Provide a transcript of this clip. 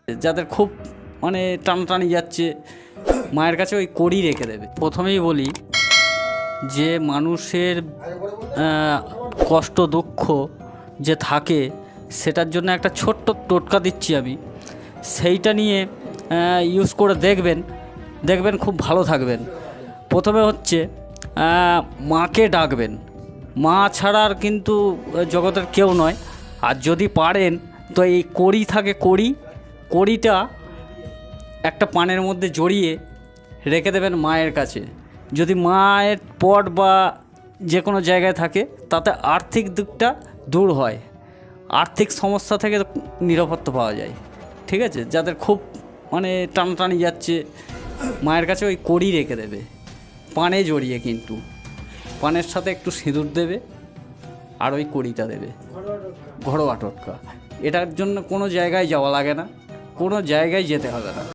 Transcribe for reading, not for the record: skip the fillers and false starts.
যাদের খুব মানে টানাটানি যাচ্ছে, মায়ের কাছে ওই কড়ি রেখে দেবে। প্রথমেই বলি যে মানুষের কষ্ট দুঃখ যে থাকে, সেটার জন্য একটা ছোট্ট টোটকা দিচ্ছি আমি, সেইটা নিয়ে ইউজ করে দেখবেন খুব ভালো থাকবেন। প্রথমে হচ্ছে মাকে ডাকবেন। মা ছাড়ার কিন্তু জগতের কেউ নয়। আর যদি পারেন তো এই কড়ি থাকে, কড়িটা একটা পানের মধ্যে জড়িয়ে রেখে দেবেন মায়ের কাছে। যদি মায়ের পট বা যে কোনো জায়গায় থাকে, তাতে আর্থিক দিকটা দূর হয়, আর্থিক সমস্যা থেকে নিরাপত্তা পাওয়া যায়। ঠিক আছে, যাদের খুব মানে টানাটানি যাচ্ছে, মায়ের কাছে ওই কড়ি রেখে দেবে, পানে জড়িয়ে, কিন্তু পানের সাথে একটু সিঁদুর দেবে আর ওই কড়িটা দেবে, ঘরোয়া টোটকা। এটার জন্য কোনো জায়গায় যাওয়া লাগে না, কোনো জায়গায় যেতে হবে না।